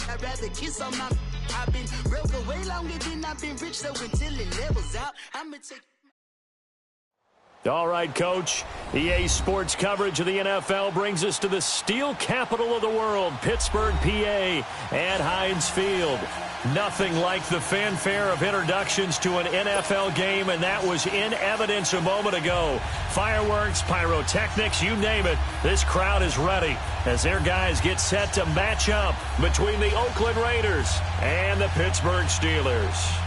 I'd rather kiss on my. I've been broke way longer than I've been rich, so until it levels out, I'ma take. All right, Coach. EA Sports coverage of the NFL brings us to the steel capital of the world, Pittsburgh, PA, at Heinz Field. Nothing like the fanfare of introductions to an NFL game, and that was in evidence a moment ago. Fireworks, pyrotechnics, you name it. This crowd is ready as their guys get set to match up between the Oakland Raiders and the Pittsburgh Steelers.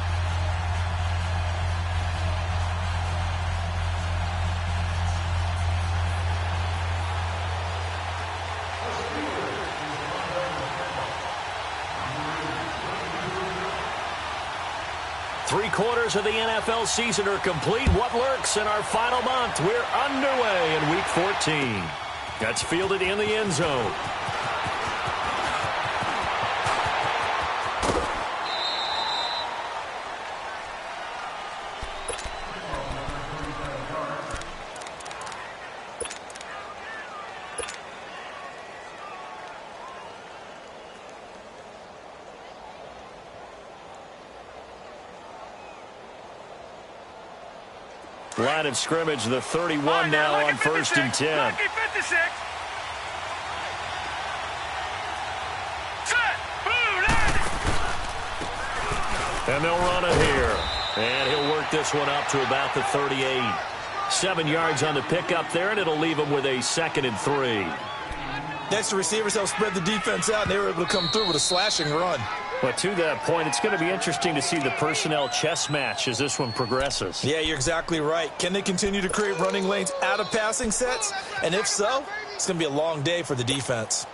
Three-quarters of the NFL season are complete. What lurks in our final month? We're underway in Week 14. That's fielded in the end zone. Line of scrimmage, the 31 now on 1st and 10. And they'll run it here. And he'll work this one up to about the 38. 7 yards on the pickup there, and it'll leave him with a 2nd and 3. Next, the receivers helped spread the defense out, and they were able to come through with a slashing run. But to that point, it's going to be interesting to see the personnel chess match as this one progresses. Yeah, you're exactly right. Can they continue to create running lanes out of passing sets? And if so, it's going to be a long day for the defense.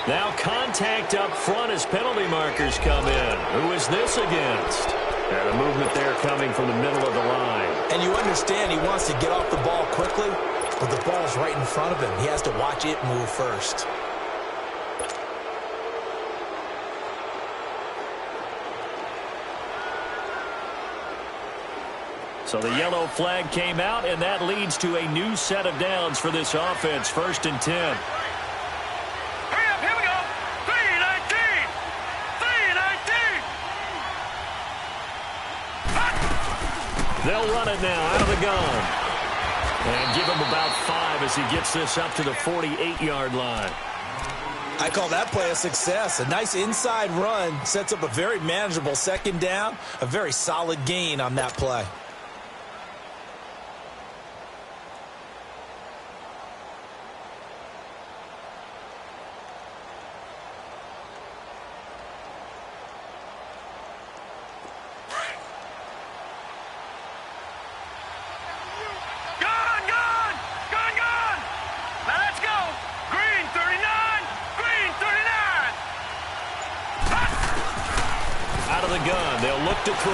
Now contact up front as penalty markers come in. Who is this against? And a movement there coming from the middle of the line. And you understand he wants to get off the ball quickly, but the ball's right in front of him. He has to watch it move first. So the yellow flag came out, and that leads to a new set of downs for this offense. 1st and 10. They'll run it now out of the gun. And give him about 5 as he gets this up to the 48-yard line. I call that play a success. A nice inside run sets up a very manageable 2nd down. A very solid gain on that play. To throw.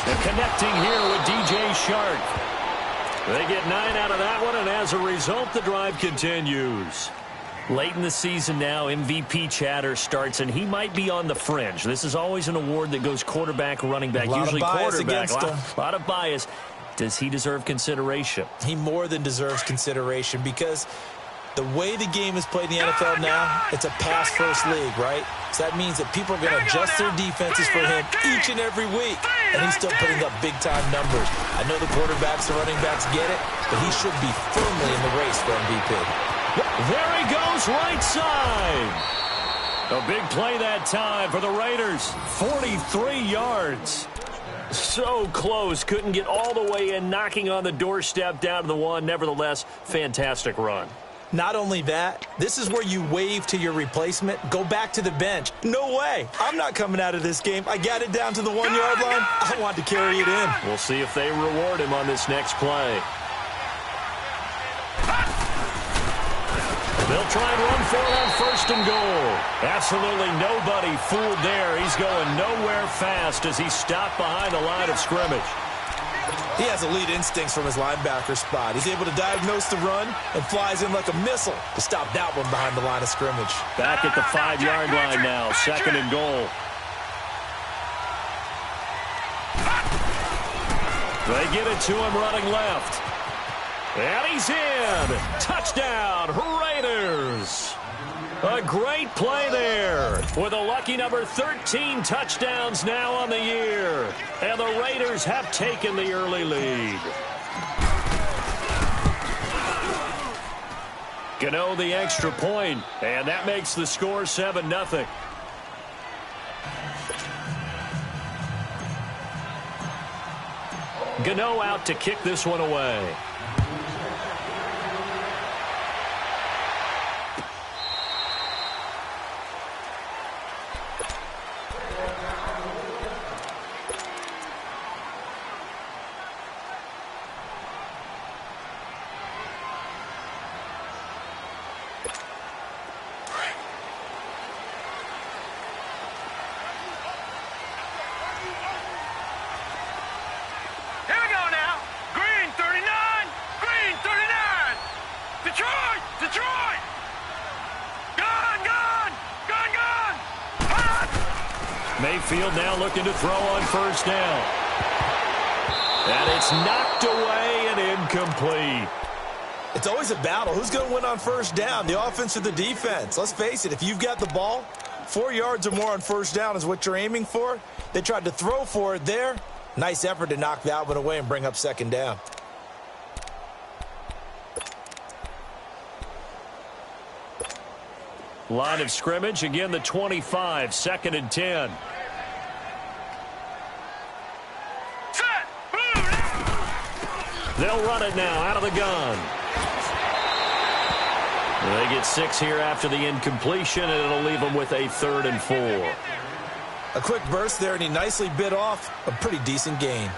And connecting here with DJ Shark. They get 9 out of that one, and as a result, the drive continues. Late in the season now, MVP chatter starts, and he might be on the fringe. This is always an award that goes quarterback, running back, usually quarterback. A lot of bias. Does he deserve consideration? He more than deserves consideration because the way the game is played in the NFL now, it's a pass-first league, right? So that means that people are going to adjust their defenses for him each and every week. And he's still putting up big-time numbers. I know the quarterbacks and running backs get it, but he should be firmly in the race for MVP. There he goes, right side. A big play that time for the Raiders. 43 yards. So close. Couldn't get all the way in, knocking on the doorstep down to the 1. Nevertheless, fantastic run. Not only that, this is where you wave to your replacement, go back to the bench. No way. I'm not coming out of this game. I got it down to the 1-yard line. I want to carry it in. We'll see if they reward him on this next play. They'll try and run for it on 1st and goal. Absolutely nobody fooled there. He's going nowhere fast as he stopped behind the line of scrimmage. He has elite instincts from his linebacker spot. He's able to diagnose the run and flies in like a missile to stop that one behind the line of scrimmage. Back at the 5-yard line now, 2nd and goal. They get it to him running left. And he's in. Touchdown, Raiders. A great play there with a lucky number 13 touchdowns now on the year. And the Raiders have taken the early lead. Gano the extra point, and that makes the score 7-0. Gano out to kick this one away. Mayfield now looking to throw on first down. And it's knocked away and incomplete. It's always a battle. Who's going to win on first down, the offense or the defense? Let's face it, if you've got the ball, 4 yards or more on first down is what you're aiming for. They tried to throw for it there. Nice effort to knock that one away and bring up 2nd down. Line of scrimmage, again the 25, 2nd and 10. They'll run it now out of the gun. They get 6 here after the incompletion, and it'll leave them with a 3rd and 4. A quick burst there, and he nicely bit off a pretty decent gain.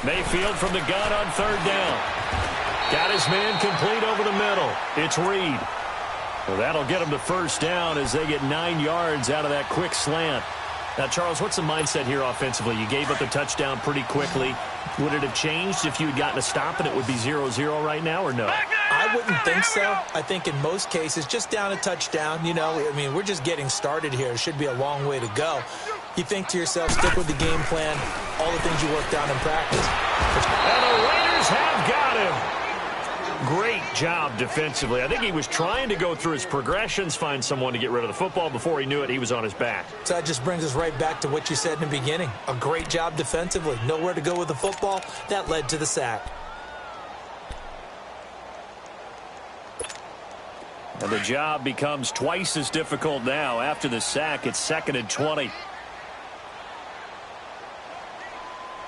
Mayfield from the gun on 3rd down. Got his man complete over the middle. It's Reed. Well, that'll get him to first down as they get 9 yards out of that quick slant. Now, Charles, what's the mindset here offensively? You gave up a touchdown pretty quickly. Would it have changed if you had gotten a stop and it would be 0-0 right now, or no? I wouldn't think so. I think in most cases, just down a touchdown, I mean, we're just getting started here. It should be a long way to go. You think to yourself, stick with the game plan, all the things you worked on in practice. And the Raiders have got him. Great job defensively. I think he was trying to go through his progressions, find someone to get rid of the football. Before he knew it, he was on his back. So that just brings us right back to what you said in the beginning. A great job defensively. Nowhere to go with the football. That led to the sack. And the job becomes twice as difficult now. After the sack, it's 2nd and 20.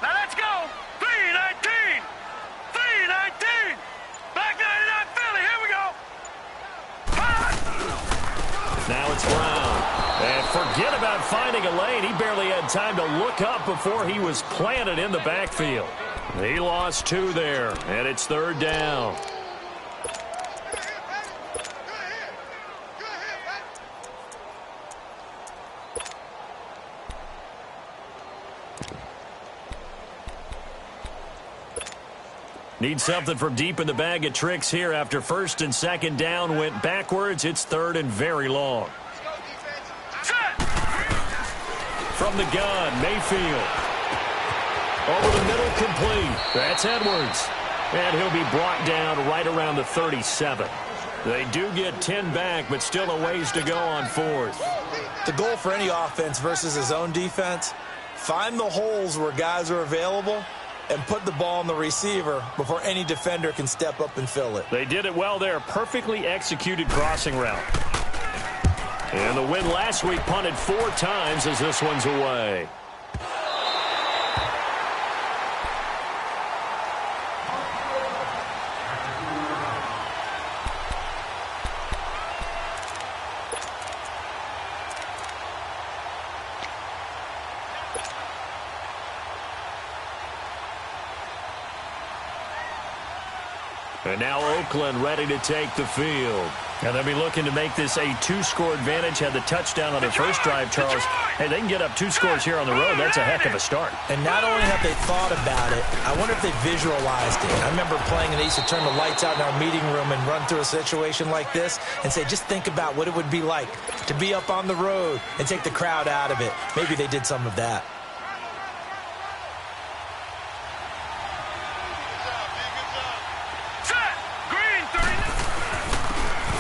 Now let's go. 3-19. 3-19. Back 99 Philly. Here we go. Now it's Brown. And forget about finding a lane. He barely had time to look up before he was planted in the backfield. He lost 2 there, and it's 3rd down. Need something from deep in the bag of tricks here after 1st and 2nd down went backwards. It's 3rd and very long. From the gun, Mayfield. Over the middle, complete. That's Edwards. And he'll be brought down right around the 37. They do get 10 back, but still a ways to go on 4th. The goal for any offense versus his own defense, find the holes where guys are available and put the ball on the receiver before any defender can step up and fill it. They did it well there. Perfectly executed crossing route. And the win last week punted 4 times as this one's away. And now Oakland ready to take the field. And they'll be looking to make this a two-score advantage. Had the touchdown on their first drive, Charles. Hey, they can get up 2 scores here on the road. That's a heck of a start. And not only have they thought about it, I wonder if they visualized it. I remember playing, and they used to turn the lights out in our meeting room and run through a situation like this and say, just think about what it would be like to be up on the road and take the crowd out of it. Maybe they did some of that.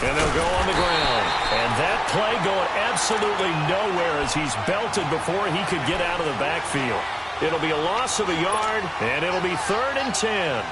And they'll go on the ground. And that play going absolutely nowhere as he's belted before he could get out of the backfield. It'll be a loss of a yard, and it'll be 3rd and 10.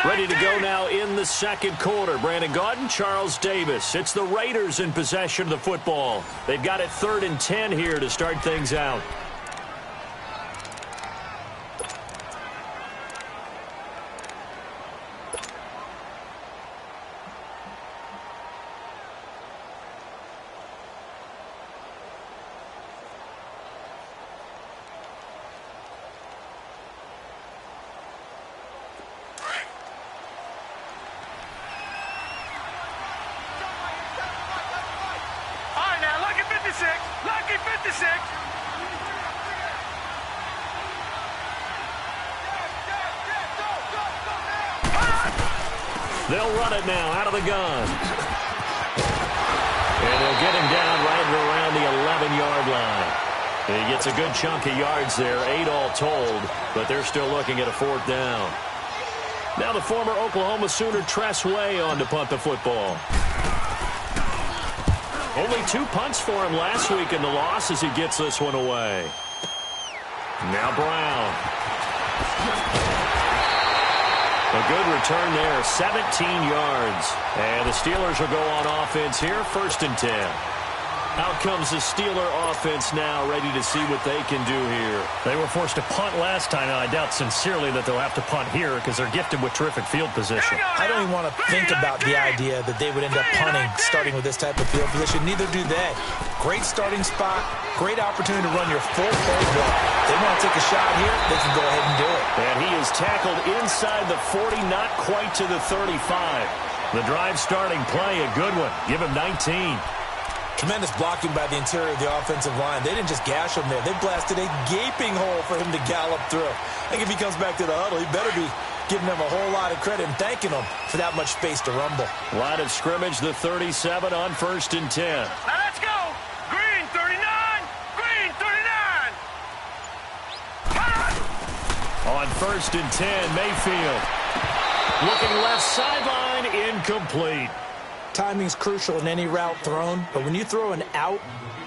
Ready to go now in the second quarter. Brandon Gaudin, Charles Davis. It's the Raiders in possession of the football. They've got it 3rd and 10 here to start things out. Lucky 56. They'll run it now out of the gun. And they'll get him down right around the 11-yard line. He gets a good chunk of yards there, 8 all told, but they're still looking at a 4th down. Now the former Oklahoma Sooner Tress Way on to punt the football. Only 2 punts for him last week in the loss as he gets this one away. Now Brown. A good return there, 17 yards. And the Steelers will go on offense here, 1st and 10. Out comes the Steeler offense now, ready to see what they can do here. They were forced to punt last time, and I doubt sincerely that they'll have to punt here because they're gifted with terrific field position. I don't even want to think about the idea that they would end up punting starting with this type of field position. Neither do they. Great starting spot, great opportunity to run your full playbook. They want to take a shot here, they can go ahead and do it. And he is tackled inside the 40, not quite to the 35. The drive starting play, a good one. Give him 19. Tremendous blocking by the interior of the offensive line. They didn't just gash him there. They blasted a gaping hole for him to gallop through. I think if he comes back to the huddle, he better be giving them a whole lot of credit and thanking them for that much space to rumble. Line of scrimmage, the 37 on 1st and 10. Now let's go. Green 39. Green 39. On 1st and 10, Mayfield. Looking left sideline, incomplete. Timing's crucial in any route thrown, but when you throw an out,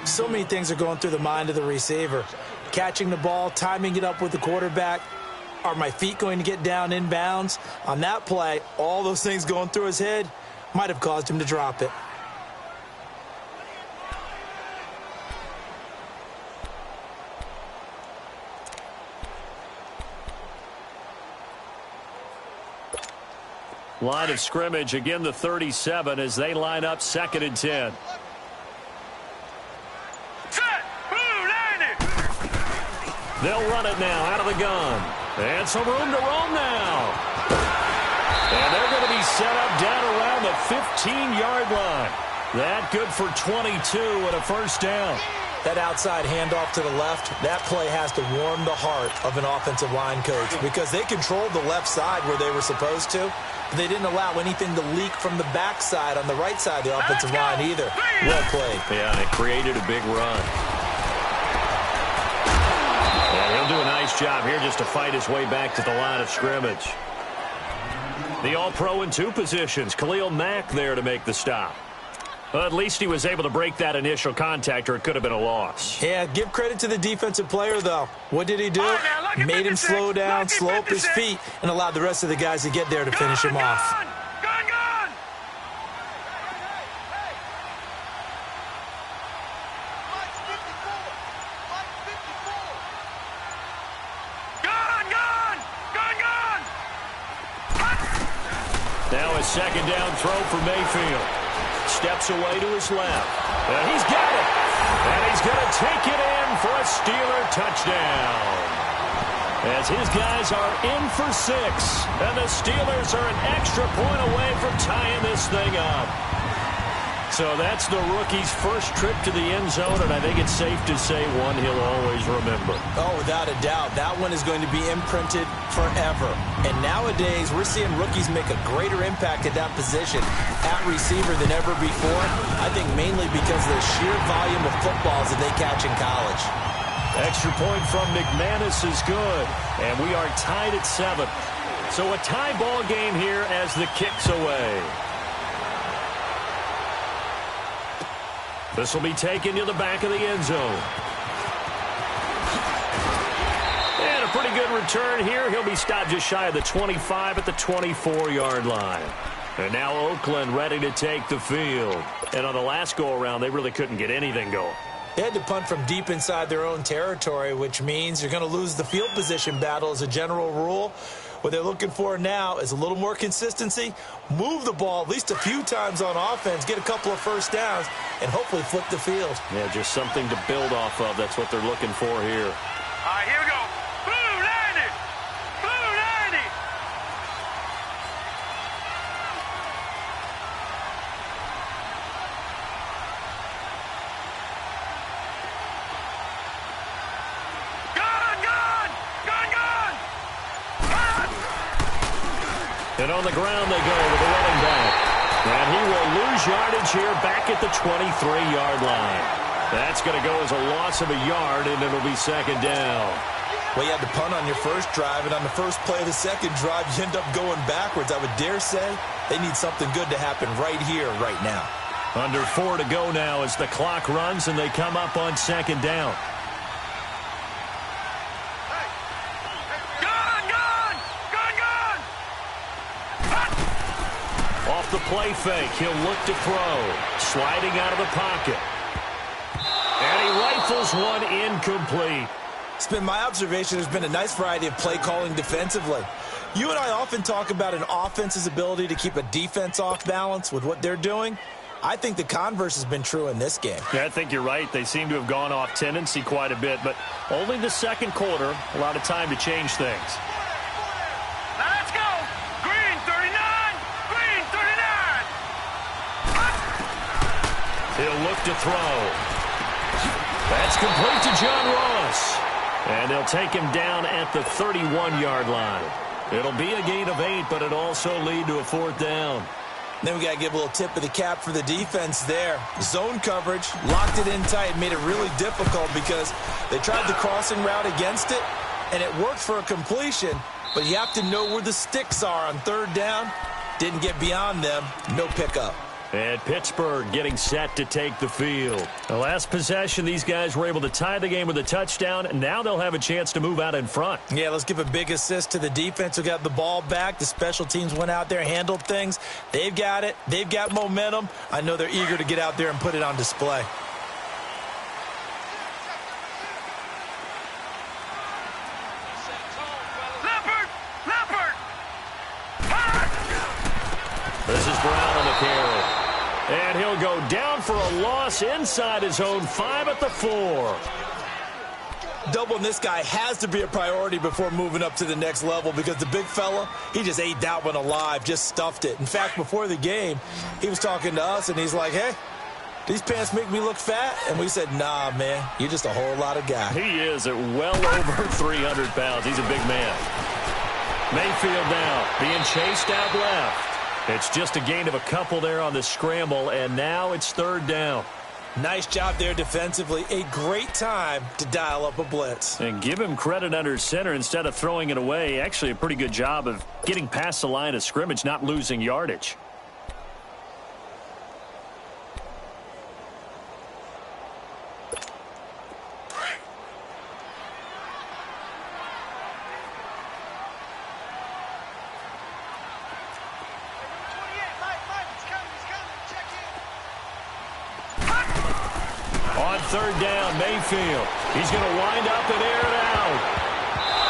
so many things are going through the mind of the receiver. Catching the ball, timing it up with the quarterback. Are my feet going to get down inbounds? On that play, all those things going through his head might have caused him to drop it. Line of scrimmage, again the 37 as they line up 2nd and 10. Set. Blue 90. They'll run it now out of the gun. And some room to roam now. And they're going to be set up down around the 15-yard line. That good for 22 and a 1st down. That outside handoff to the left, that play has to warm the heart of an offensive line coach because they controlled the left side where they were supposed to. But they didn't allow anything to leak from the backside on the right side of the offensive line either. Well played. Yeah, and it created a big run. And he'll do a nice job here just to fight his way back to the line of scrimmage. The All-Pro in 2 positions. Khalil Mack there to make the stop. Well, at least he was able to break that initial contact, or it could have been a loss. Yeah, give credit to the defensive player, though. What did he do? Made him slow down, slow up his feet, and allowed the rest of the guys to get there to finish him off. a second down throw for Mayfield. Steps away to his left. And he's got it. And he's going to take it in for a Steeler touchdown. As his guys are in for 6. And the Steelers are an extra point away from tying this thing up. So that's the rookie's first trip to the end zone, and I think it's safe to say one he'll always remember. Oh, without a doubt. That one is going to be imprinted forever. And nowadays, we're seeing rookies make a greater impact at that position at receiver than ever before. I think mainly because of the sheer volume of footballs that they catch in college. Extra point from McManus is good, and we are tied at 7. So a tie ball game here as the kick's away. This will be taken to the back of the end zone. And a pretty good return here. He'll be stopped just shy of the 25 at the 24-yard line. And now Oakland ready to take the field. And on the last go-around, they really couldn't get anything going. They had to punt from deep inside their own territory, which means you're going to lose the field position battle as a general rule. What they're looking for now is a little more consistency, move the ball at least a few times on offense, get a couple of first downs, and hopefully flip the field. Yeah, just something to build off of. That's what they're looking for here. All right, here we go. Blue 90. Blue 90. And on the ground they go with the running back. And he will lose yardage here back at the 23-yard line. That's going to go as a loss of a yard, and it'll be second down. Well, you had to punt on your first drive, and on the first play of the second drive, you end up going backwards. I would dare say they need something good to happen right here, right now. Under 4 to go now as the clock runs, and they come up on second down. Off the play fake, he'll look to throw. Sliding out of the pocket. And he rifles one incomplete. It's been my observation there's been a nice variety of play calling defensively. You and I often talk about an offense's ability to keep a defense off balance with what they're doing. I think the converse has been true in this game. Yeah, I think you're right. They seem to have gone off tendency quite a bit, but only the second quarter, a lot of time to change things. Let's go. Green 39. Green 39. He'll look to throw. That's complete to John Ross. And they'll take him down at the 31-yard line. It'll be a gain of 8, but it'll also lead to a fourth down. Then we got to give a little tip of the cap for the defense there. Zone coverage, locked it in tight, made it really difficult because they tried the crossing route against it, and it worked for a completion, but you have to know where the sticks are on third down. Didn't get beyond them, no pickup. And Pittsburgh getting set to take the field. The last possession, these guys were able to tie the game with a touchdown, and now they'll have a chance to move out in front. Yeah, let's give a big assist to the defense who got the ball back. The special teams went out there, handled things. They've got it. They've got momentum. I know they're eager to get out there and put it on display. This is Brown on the carry. And he'll go down for a loss inside his own 5 at the 4. Doubling this guy has to be a priority before moving up to the next level because the big fella, he just ate that one alive, just stuffed it. In fact, before the game, he was talking to us, and he's like, hey, these pants make me look fat? And we said, nah, man, you're just a whole lot of guy. He is at well over 300 pounds. He's a big man. Mayfield now being chased out left. It's just a gain of a couple there on the scramble, and now it's third down. Nice job there defensively. A great time to dial up a blitz. And give him credit under center instead of throwing it away. Actually, a pretty good job of getting past the line of scrimmage, not losing yardage. On third down, Mayfield. He's going to wind up and air it out.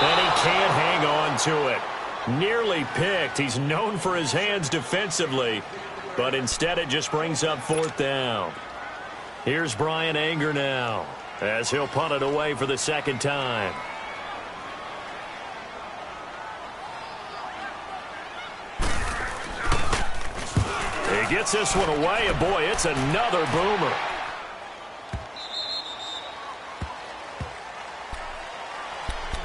And he can't hang on to it. Nearly picked. He's known for his hands defensively, but instead it just brings up 4th down. Here's Brian Anger now, as he'll punt it away for the 2nd time. He gets this one away, and boy, it's another boomer.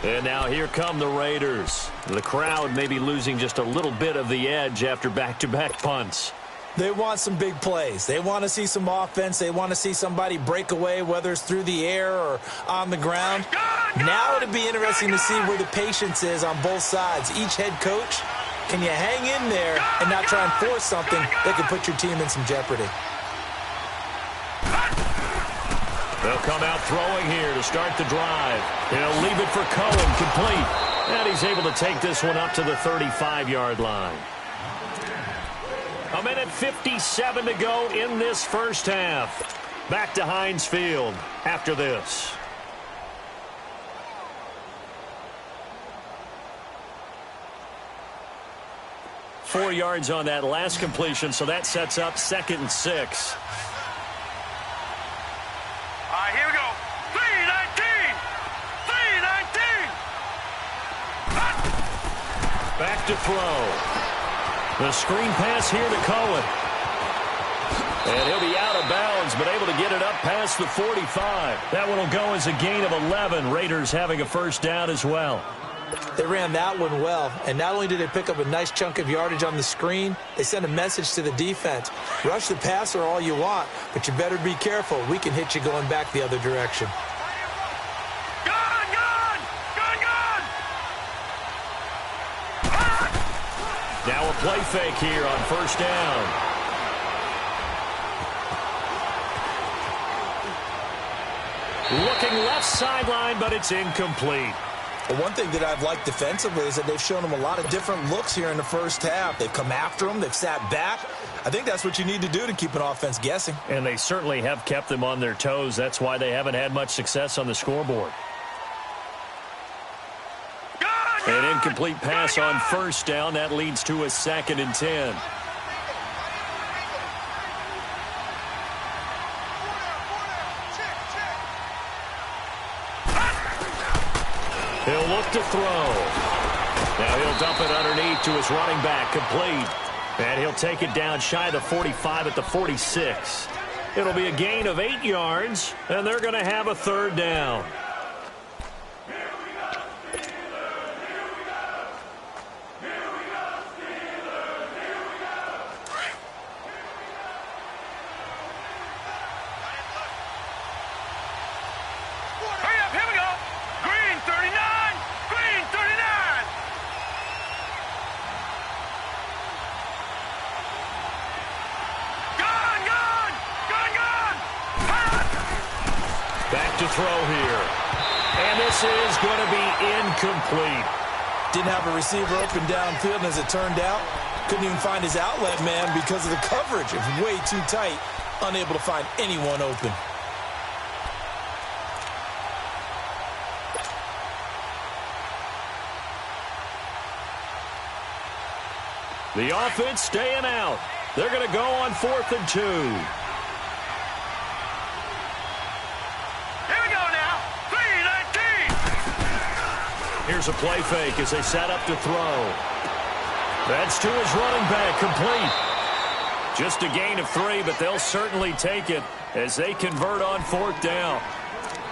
And now here come the Raiders. The crowd may be losing just a little bit of the edge after back-to-back punts. They want some big plays. They want to see some offense. They want to see somebody break away, whether it's through the air or on the ground. Now it'll be interesting to see where the patience is on both sides. Each head coach, can you hang in there and not try and force something that could put your team in some jeopardy? They'll come out throwing here to start the drive. He'll leave it for Cohen, complete. And he's able to take this one up to the 35-yard line. 1:57 to go in this first half. Back to Heinz Field after this. Four yards on that last completion, so that sets up 2nd and 6. Here we go. 3-19. 3-19. Back to throw. The screen pass here to Cohen. And he'll be out of bounds, but able to get it up past the 45. That one will go as a gain of 11. Raiders having a first down as well. They ran that one well, and not only did they pick up a nice chunk of yardage on the screen, they sent a message to the defense. Rush the passer all you want, but you better be careful. We can hit you going back the other direction. Now a play fake here on first down. Looking left sideline, but it's incomplete. Well, one thing that I've liked defensively is that they've shown them a lot of different looks here in the first half. They've come after them. They've sat back. I think that's what you need to do to keep an offense guessing. And they certainly have kept them on their toes. That's why they haven't had much success on the scoreboard. An incomplete pass on first down. That leads to a 2nd and 10. He'll look to throw. Now he'll dump it underneath to his running back, complete. And he'll take it down shy of the 45 at the 46. It'll be a gain of 8 yards, and they're going to have a 3rd down. To throw here. And this is going to be incomplete. Didn't have a receiver open downfield, and as it turned out, couldn't even find his outlet man because of the coverage. It was way too tight, unable to find anyone open. The offense staying out. They're going to go on 4th and 2. Here's a play fake as they set up to throw. That's to his running back, complete. Just a gain of 3, but they'll certainly take it as they convert on 4th down.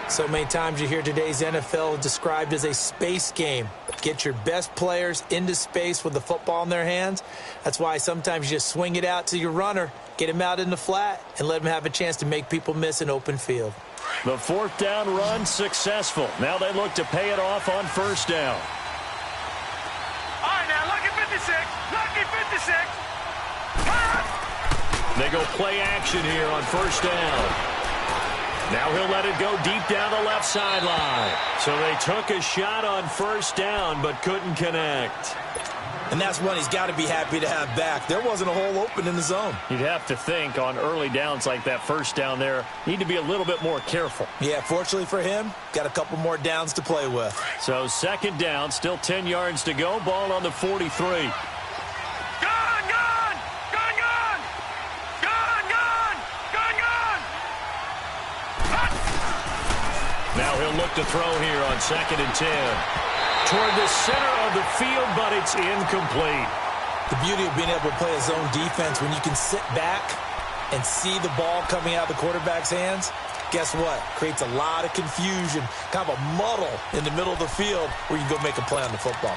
So many times you hear today's NFL described as a space game. Get your best players into space with the football in their hands. That's why sometimes you just swing it out to your runner, get him out in the flat, and let him have a chance to make people miss an open field. The 4th down run successful. Now they look to pay it off on first down. All right, now, lucky 56. Lucky 56. They go play action here on first down. Now he'll let it go deep down the left sideline. So they took a shot on first down but couldn't connect. And that's one he's got to be happy to have back. There wasn't a hole open in the zone. You'd have to think on early downs like that first down there, need to be a little bit more careful. Yeah, fortunately for him, got a couple more downs to play with. So second down, still 10 yards to go. Ball on the 43. Now he'll look to throw here on 2nd and 10. Toward the center of the field, but it's incomplete. The beauty of being able to play a zone defense when you can sit back and see the ball coming out of the quarterback's hands, guess what? Creates a lot of confusion, kind of a muddle in the middle of the field where you can go make a play on the football.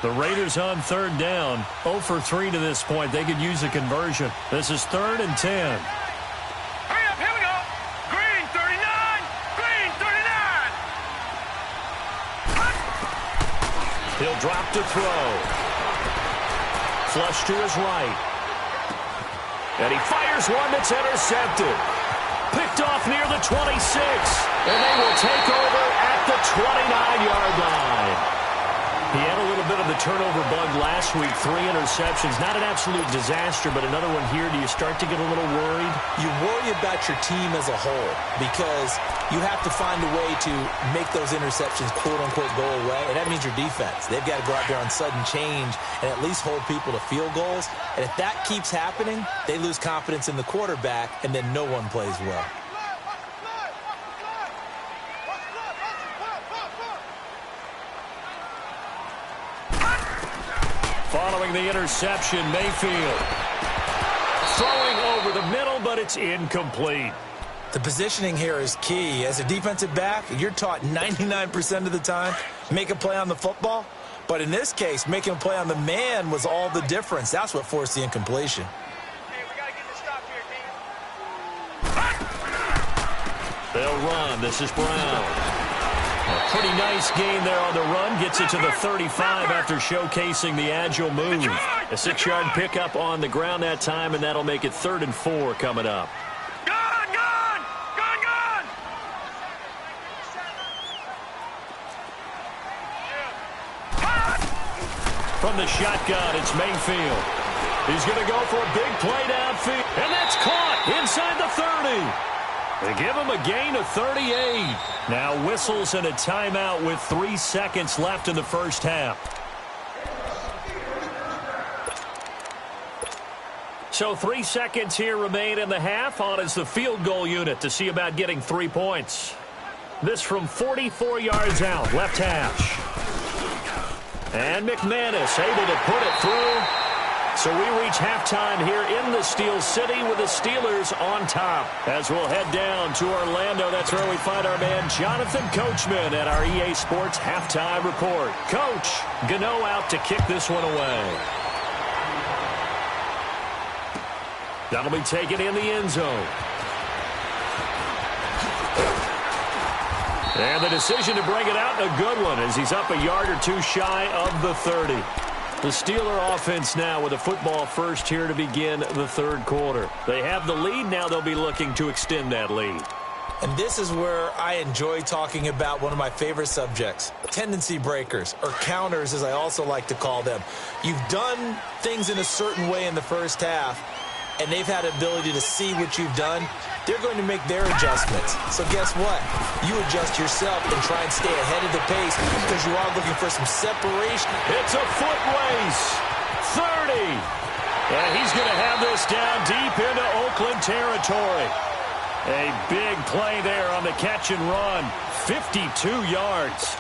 The Raiders on 3rd down. 0 for 3 to this point. They could use a conversion. This is 3rd and 10. Hurry up, here we go. Green 39. Green 39. He'll drop to throw. Flush to his right. And he fires one that's intercepted. Picked off near the 26. And they will take over at the 29-yard line. He had a little bit of the turnover bug last week. 3 interceptions. Not an absolute disaster, but another one here. Do you start to get a little worried? You worry about your team as a whole because you have to find a way to make those interceptions, quote-unquote, go away, and that means your defense. They've got to go out there on sudden change and at least hold people to field goals. And if that keeps happening, they lose confidence in the quarterback, and then no one plays well. Following the interception, Mayfield throwing over the middle, but it's incomplete. The positioning here is key. As a defensive back, you're taught 99% of the time, make a play on the football. But in this case, making a play on the man was all the difference. That's what forced the incompletion. Hey, we got to get this stop here, team. They'll run. This is Brown. A pretty nice gain there on the run. Gets it to the 35 after showcasing the agile move. A 6-yard pickup on the ground that time, and that'll make it 3rd and 4 coming up. Gun! Gun! Gun! Gun! From the shotgun, it's Mayfield. He's going to go for a big play downfield. And that's caught inside the 30. They give him a gain of 38. Now whistles and a timeout with 3 seconds left in the first half. So 3 seconds here remain in the half. On is the field goal unit to see about getting 3 points. This from 44 yards out, left hash. And McManus able to put it through. So we reach halftime here in the Steel City with the Steelers on top. As we'll head down to Orlando, that's where we find our man Jonathan Coachman at our EA Sports Halftime Report. Coach, Gano out to kick this one away. That'll be taken in the end zone. And the decision to bring it out, a good one, as he's up a yard or two shy of the 30. The Steeler offense now with a football first here to begin the third quarter. They have the lead. Now they'll be looking to extend that lead. And this is where I enjoy talking about one of my favorite subjects, tendency breakers, or counters as I also like to call them. You've done things in a certain way in the first half, and they've had the ability to see what you've done. They're going to make their adjustments. So guess what? You adjust yourself and try and stay ahead of the pace because you are looking for some separation. It's a foot race. 30. And he's going to have this down deep into Oakland territory. A big play there on the catch and run. 52 yards.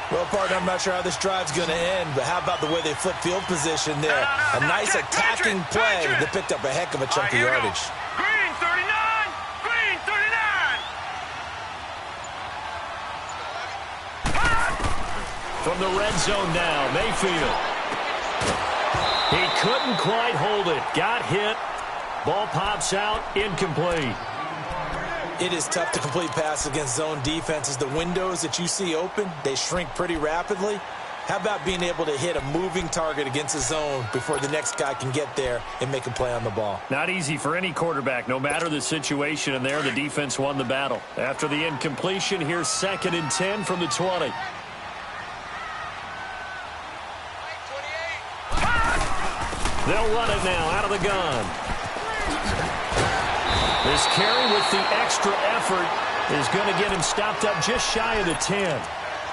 Well, partner, I'm not sure how this drive's going to end, but how about the way they flip field position there? A nice attacking play that picked up a heck of a chunk of yardage. Green 39! Green 39! From the red zone now, Mayfield. He couldn't quite hold it. Got hit. Ball pops out, incomplete. It is tough to complete passes against zone defenses. The windows that you see open, they shrink pretty rapidly. How about being able to hit a moving target against a zone before the next guy can get there and make a play on the ball? Not easy for any quarterback, no matter the situation, and there the defense won the battle. After the incompletion, here's 2nd and 10 from the 20. They'll run it now out of the gun. This carry with the extra effort is going to get him stopped up just shy of the 10.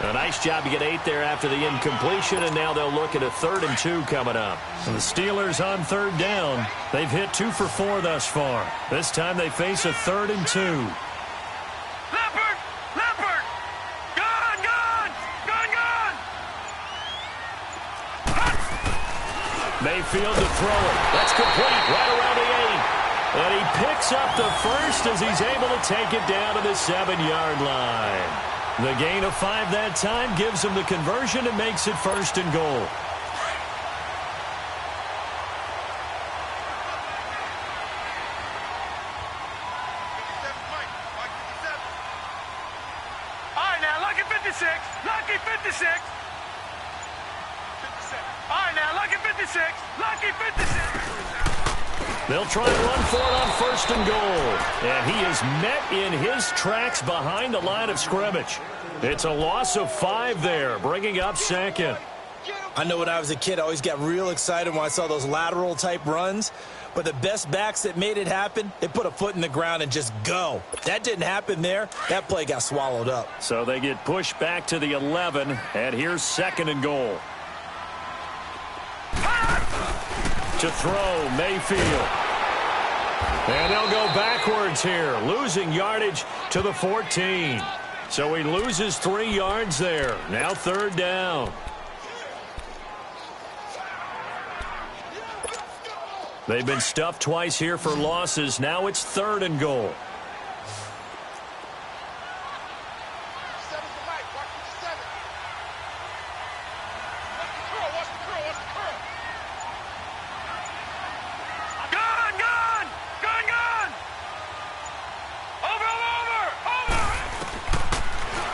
A nice job to get 8 there after the incompletion, and now they'll look at a 3rd and 2 coming up. And the Steelers on 3rd down. They've hit 2 for 4 thus far. This time they face a 3rd and 2. Leopard! Leopard! Gun! Gun! Gun! Gun! Mayfield to throw it. That's complete right around the 8. And he picks up the first as he's able to take it down to the 7-yard line. The gain of 5 that time gives him the conversion and makes it 1st and goal. All right, now, lucky 56. Lucky 56. All right, now, lucky 56. Lucky 56. They'll try and run for it on 1st and goal. And he is met in his tracks behind the line of scrimmage. It's a loss of 5 there, bringing up 2nd. I know when I was a kid, I always got real excited when I saw those lateral-type runs. But the best backs that made it happen, they put a foot in the ground and just go. That didn't happen there. That play got swallowed up. So they get pushed back to the 11, and here's 2nd and goal. To throw, Mayfield. And they'll go backwards here, losing yardage to the 14. So he loses 3 yards there. Now 3rd down. They've been stuffed twice here for losses. Now it's 3rd and goal.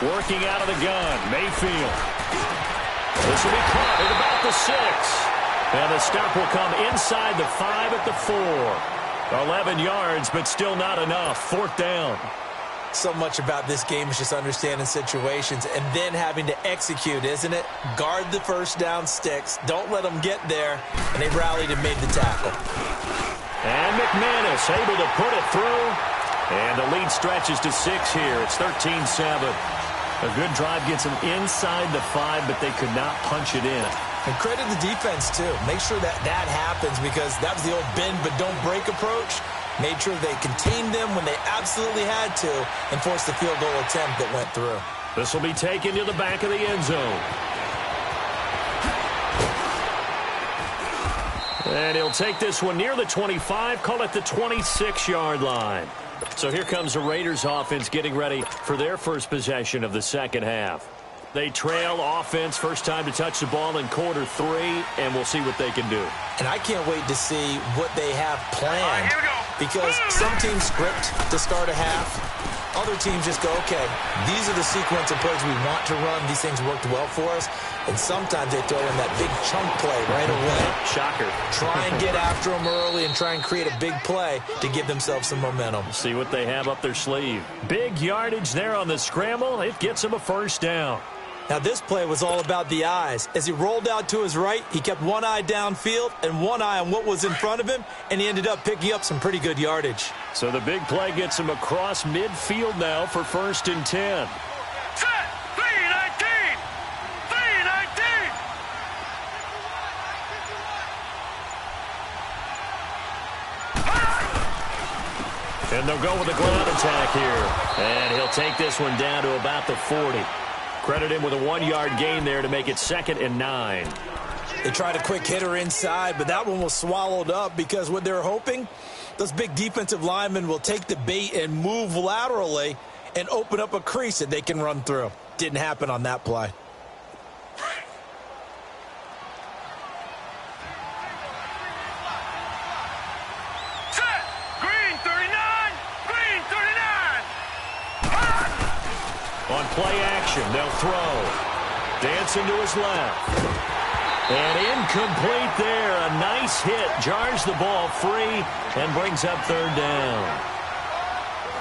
Working out of the gun, Mayfield. This will be caught at about the 6. And the stop will come inside the 5 at the 4. 11 yards, but still not enough. 4th down. So much about this game is just understanding situations and then having to execute, isn't it? Guard the 1st down sticks. Don't let them get there. And they rallied and made the tackle. And McManus able to put it through. And the lead stretches to 6 here. It's 13-7. A good drive gets them inside the 5, but they could not punch it in. And credit the defense, too. Make sure that happens because that was the old bend but don't break approach. Made sure they contained them when they absolutely had to and forced the field goal attempt that went through. This will be taken to the back of the end zone. And he'll take this one near the 25, call it the 26-yard line. So here comes the Raiders offense getting ready for their first possession of the 2nd half. They trail offense, first time to touch the ball in quarter 3, and we'll see what they can do. And I can't wait to see what they have planned. All right, here we go. Because some teams script to start a half. Other teams just go, okay, these are the sequence of plays we want to run. These things worked well for us. And sometimes they throw in that big chunk play right away. Shocker. Try and get after them early and try and create a big play to give themselves some momentum. See what they have up their sleeve. Big yardage there on the scramble. It gets them a 1st down. Now, this play was all about the eyes. As he rolled out to his right, he kept one eye downfield and one eye on what was in front of him, and he ended up picking up some pretty good yardage. So the big play gets him across midfield now for 1st and 10. Set! 3-19! 3-19! And they'll go with the ground attack here. And he'll take this one down to about the 40. Credit him with a 1-yard gain there to make it 2nd and 9. They tried a quick hitter inside, but that one was swallowed up because what they're hoping, those big defensive linemen will take the bait and move laterally and open up a crease that they can run through. Didn't happen on that play. Set! Green 39! Green 39! On play action, they'll throw. Dancing to his left. And incomplete there. A nice hit. Jars the ball free and brings up third down.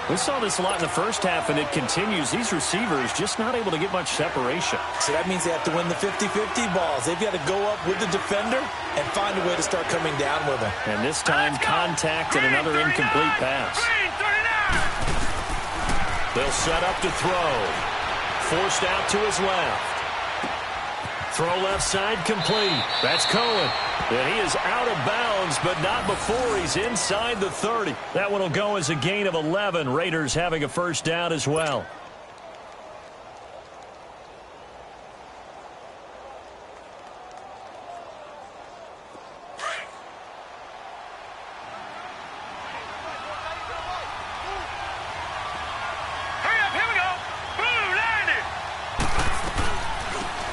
We saw this a lot in the first half, and it continues. These receivers just not able to get much separation. So that means they have to win the 50-50 balls. They've got to go up with the defender and find a way to start coming down with him. And this time, contact and another incomplete pass. They'll set up to throw. Forced out to his left. Throw left side complete. That's Cohen. And he is out of bounds, but not before he's inside the 30. That one will go as a gain of 11. Raiders having a first down as well.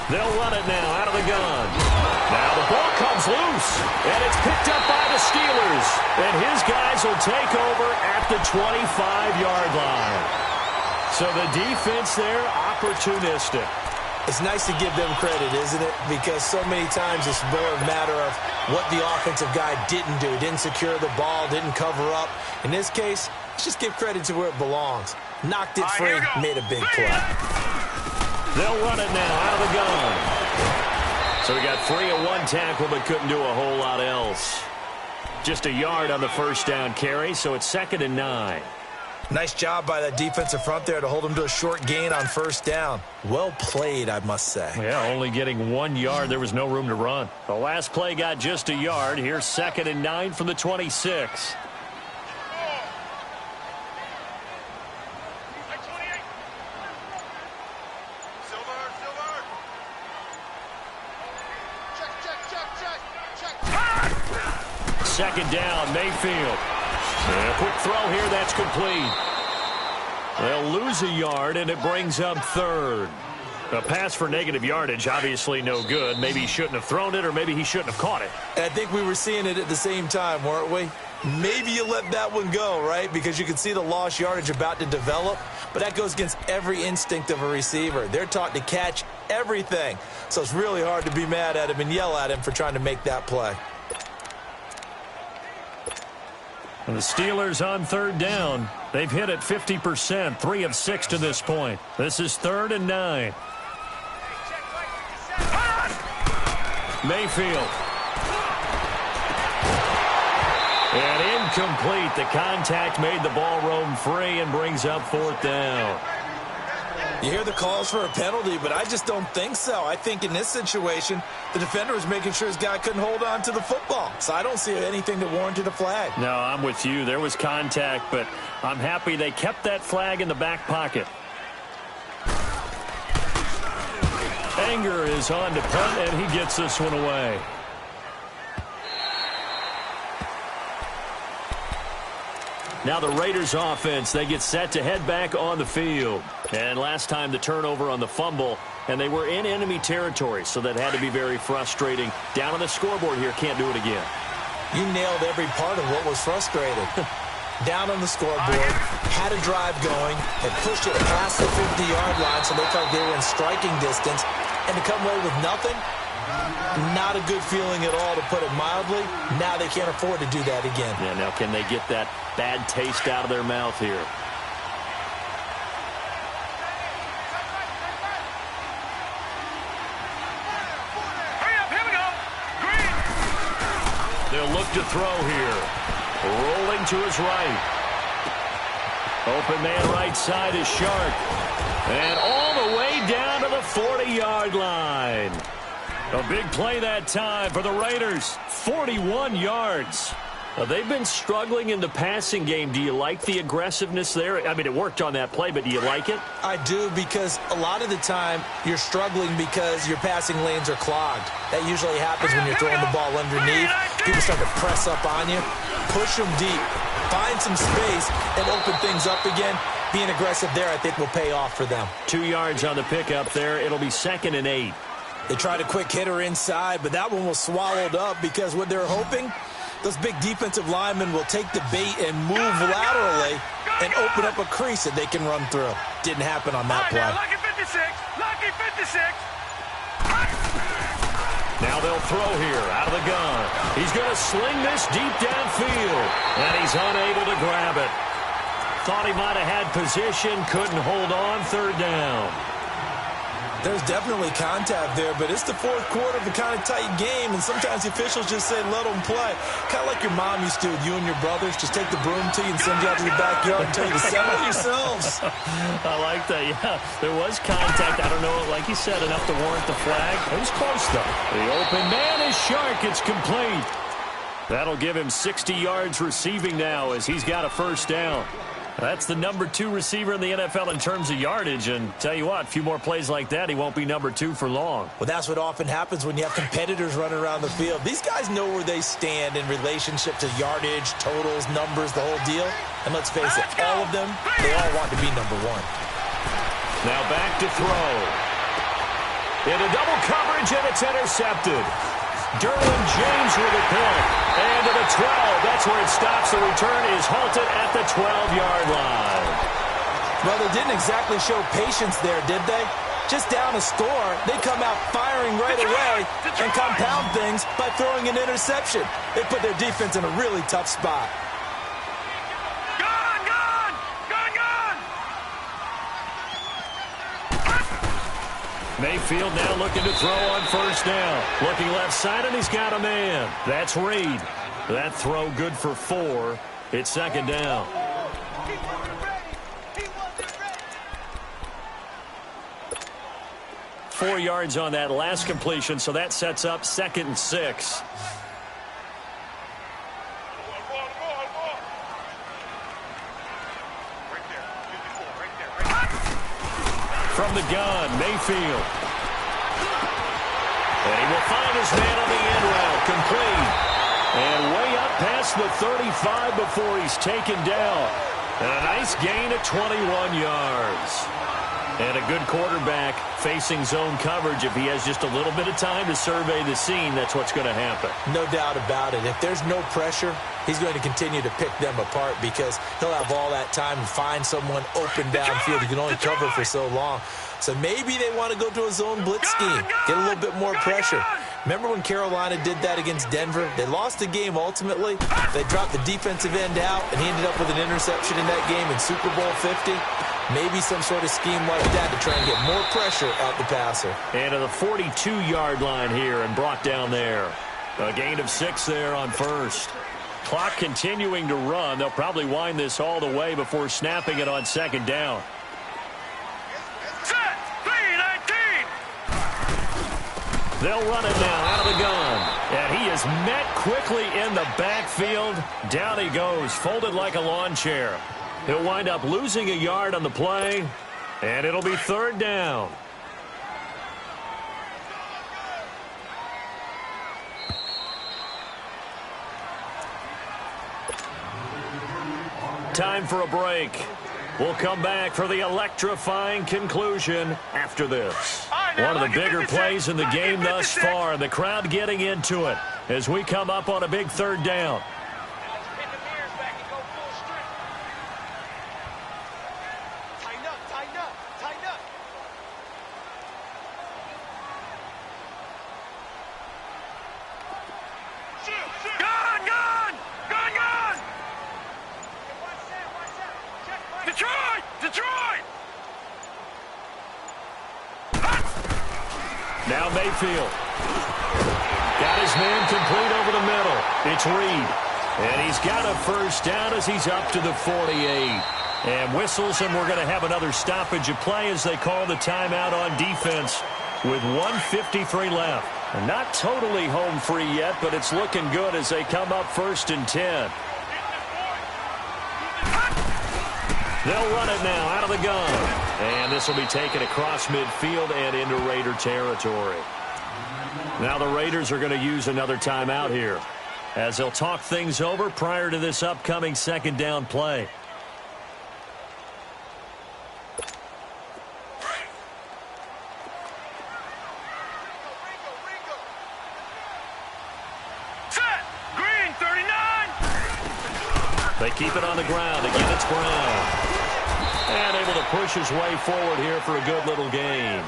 They'll run it now out of the gun. Now the ball comes loose, and it's picked up by the Steelers. And his guys will take over at the 25-yard line. So the defense there, opportunistic. It's nice to give them credit, isn't it? Because so many times it's more a matter of what the offensive guy didn't do. Didn't secure the ball, didn't cover up. In this case, let's just give credit to where it belongs. Knocked it free, made a big play. They'll run it now out of the gun. So he got free of one tackle but couldn't do a whole lot else. Just a yard on the first down carry, so it's 2nd and 9. Nice job by that defensive front there to hold him to a short gain on first down. Well played, I must say. Yeah, only getting 1 yard. There was no room to run. The last play got just a yard. Here's 2nd and 9 from the 26. Second down, Mayfield. And a quick throw here, that's complete. They'll lose a yard, and it brings up 3rd. A pass for negative yardage, obviously no good. Maybe he shouldn't have thrown it, or maybe he shouldn't have caught it. I think we were seeing it at the same time, weren't we? Maybe you let that one go, right? Because you can see the lost yardage about to develop. But that goes against every instinct of a receiver. They're taught to catch everything. So it's really hard to be mad at him and yell at him for trying to make that play. And the Steelers on 3rd down. They've hit it 50%, 3 of 6 to this point. This is 3rd and 9. Mayfield. And incomplete. The contact made the ball roam free and brings up 4th down. You hear the calls for a penalty, but I just don't think so. I think in this situation, the defender was making sure his guy couldn't hold on to the football. So I don't see anything that warranted a flag. No, I'm with you. There was contact, but I'm happy they kept that flag in the back pocket. Anger is on to punt, and he gets this one away. Now the Raiders offense, they get set to head back on the field. And last time the turnover on the fumble, and they were in enemy territory, so that had to be very frustrating. Down on the scoreboard here, can't do it again. You nailed every part of what was frustrating. Down on the scoreboard, had a drive going, had pushed it past the 50-yard line so they felt they were in striking distance, and to come away with nothing, not a good feeling at all, to put it mildly. Now they can't afford to do that again. Yeah, now can they get that bad taste out of their mouth here? They'll look to throw here. Rolling to his right. Open man right side is Shark. And all the way down to the 40-yard line. A big play that time for the Raiders. 41 yards. They've been struggling in the passing game. Do you like the aggressiveness there? I mean, it worked on that play, but do you like it? I do, because a lot of the time you're struggling because your passing lanes are clogged. That usually happens when you're throwing the ball underneath. People start to press up on you. Push them deep. Find some space and open things up again. Being aggressive there, I think, will pay off for them. 2 yards on the pickup there. It'll be 2nd and 8. They tried a quick hitter inside, but that one was swallowed up because what they're hoping, those big defensive linemen will take the bait and move laterally and open up a crease that they can run through. Didn't happen on that play. Lucky 56. Lucky 56. Now they'll throw here out of the gun. He's going to sling this deep downfield, and he's unable to grab it. Thought he might have had position, couldn't hold on, third down. There's definitely contact there, but it's the fourth quarter of a kind of tight game, and sometimes the officials just say, let them play. Kind of like your mom used to with you and your brothers. Just take the broom to you and send you out to the backyard and tell you to settle yourselves. I like that, yeah. There was contact. I don't know, like you said, enough to warrant the flag. It was close, though. The open man is Shark. It's complete. That'll give him 60 yards receiving now as he's got a first down. That's the number 2 receiver in the NFL in terms of yardage. And tell you what, a few more plays like that, he won't be number 2 for long. Well, that's what often happens when you have competitors running around the field. These guys know where they stand in relationship to yardage, totals, numbers, the whole deal. And let's face it, all of them, they all want to be number 1. Now back to throw. Into double coverage, and it's intercepted. Derwin James with a pick. And to the 12. That's where it stops. The return is halted at the 12-yard line. Well, they didn't exactly show patience there, did they? Just down a score, they come out firing right away and compound things by throwing an interception. They put their defense in a really tough spot. Mayfield now looking to throw on first down. Looking left side, and he's got a man. That's Reed. That throw good for 4. It's second down. Four yards on that last completion, so that sets up 2nd and 6. From the gun, Mayfield. And he will find his man on the end route, complete. And way up past the 35 before he's taken down. And a nice gain of 21 yards. And a good quarterback facing zone coverage. If he has just a little bit of time to survey the scene, that's what's going to happen. No doubt about it. If there's no pressure, he's going to continue to pick them apart because he'll have all that time to find someone open downfield. He can only cover for so long. So maybe they want to go to a zone blitz scheme, get a little bit more pressure. Remember when Carolina did that against Denver? They lost the game ultimately. They dropped the defensive end out, and he ended up with an interception in that game in Super Bowl 50. Maybe some sort of scheme like that to try and get more pressure out the passer. And to the 42-yard line here and brought down there. A gain of 6 there on first. Clock continuing to run. They'll probably wind this all the way before snapping it on second down. Set, 3-19. They'll run it now out of the gun. And he is met quickly in the backfield. Down he goes, folded like a lawn chair. He'll wind up losing a yard on the play, and it'll be third down. Time for a break. We'll come back for the electrifying conclusion after this. One of the bigger plays in the game thus far, and the crowd getting into it as we come up on a big third down. Now Mayfield. Got his man complete over the middle. It's Reed. And he's got a first down as he's up to the 48. And whistles, and we're going to have another stoppage of play as they call the timeout on defense with 1:53 left. And not totally home free yet, but it's looking good as they come up 1st and 10. They'll run it now out of the gun. And this will be taken across midfield and into Raider territory. Now the Raiders are going to use another timeout here as they'll talk things over prior to this upcoming second down play. Set, green 39. They keep it on the ground. Again, it's Brown. And able to push his way forward here for a good little gain.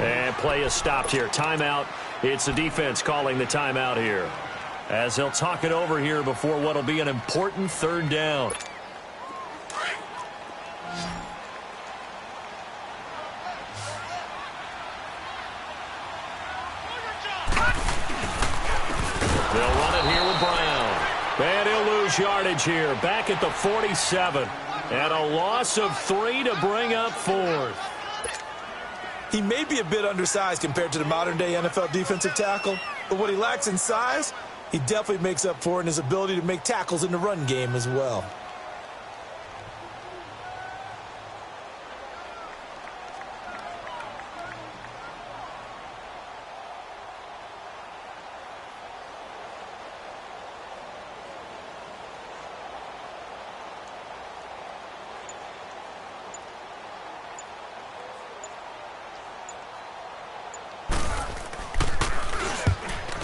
And play is stopped here. Timeout It's the defense calling the timeout here, as they'll talk it over here before what will be an important third down. They'll run it here with Brown. And he'll lose yardage here, back at the 47. And a loss of 3 to bring up 4th. He may be a bit undersized compared to the modern-day NFL defensive tackle, but what he lacks in size, he definitely makes up for in his ability to make tackles in the run game as well.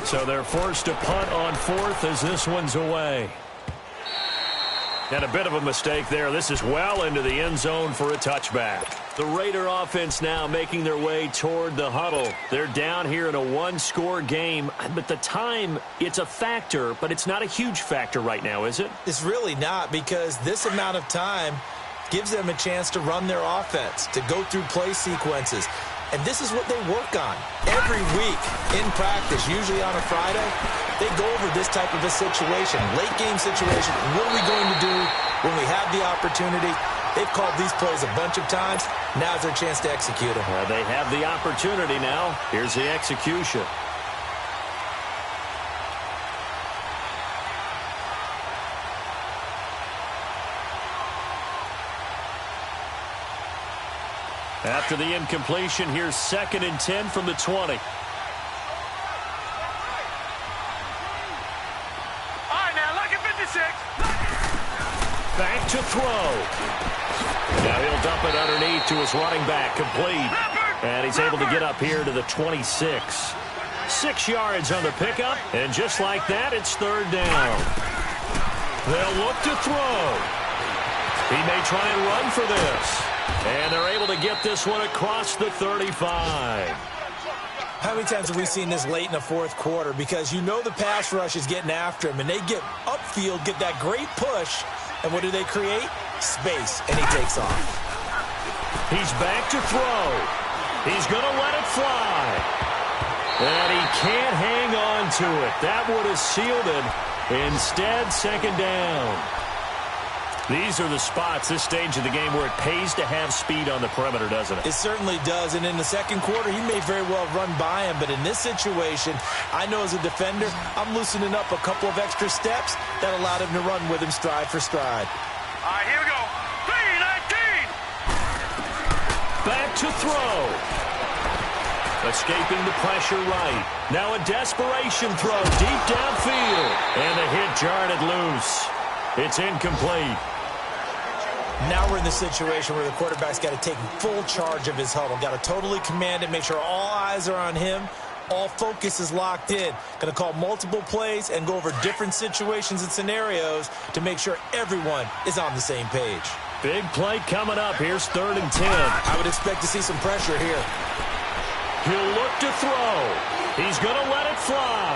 So they're forced to punt on 4th as this one's away. And a bit of a mistake there. This is well into the end zone for a touchback. The Raider offense now making their way toward the huddle. They're down here in a one-score game. But the time, it's a factor, but it's not a huge factor right now, is it? It's really not, because this amount of time gives them a chance to run their offense, to go through play sequences. And this is what they work on every week in practice, usually on a Friday. They go over this type of a situation, late game situation. What are we going to do when we have the opportunity? They've called these plays a bunch of times. Now's their chance to execute them. They have the opportunity now. Here's the execution. After the incompletion, here's 2nd and 10 from the 20. All right, now look at 56. Back to throw. Now he'll dump it underneath to his running back, complete. And he's able to get up here to the 26. 6 yards on the pickup, and just like that, it's 3rd down. They'll look to throw. He may try and run for this. And they're able to get this one across the 35. How many times have we seen this late in the 4th quarter? Because you know the pass rush is getting after him, and they get upfield, get that great push, and what do they create? Space, and he takes off. He's back to throw. He's going to let it fly. And he can't hang on to it. That would have sealed it. Instead, 2nd down. These are the spots, this stage of the game, where it pays to have speed on the perimeter, doesn't it? It certainly does, and in the 2nd quarter, he may very well run by him, but in this situation, I know as a defender, I'm loosening up a couple of extra steps that allowed him to run with him stride for stride. All right, here we go. 3-19. Back to throw. Escaping the pressure right. Now a desperation throw deep downfield. And the hit jarred it loose. It's incomplete. Now we're in the situation where the quarterback's got to take full charge of his huddle. Got to totally command it, make sure all eyes are on him. All focus is locked in. Going to call multiple plays and go over different situations and scenarios to make sure everyone is on the same page. Big play coming up. Here's 3rd and 10. I would expect to see some pressure here. He'll look to throw. He's going to let it fly.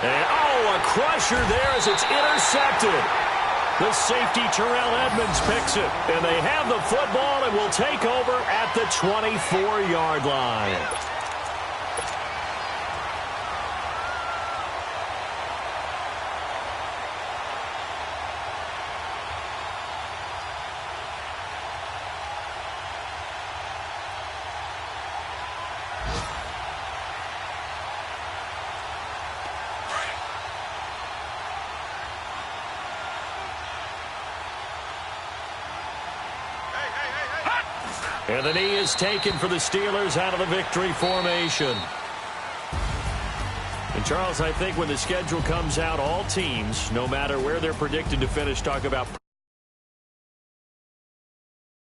And, a crusher there as it's intercepted. The safety, Terrell Edmonds, picks it. And they have the football and will take over at the 24-yard line. And the knee is taken for the Steelers out of the victory formation. And, Charles, I think when the schedule comes out, all teams, no matter where they're predicted to finish, talk about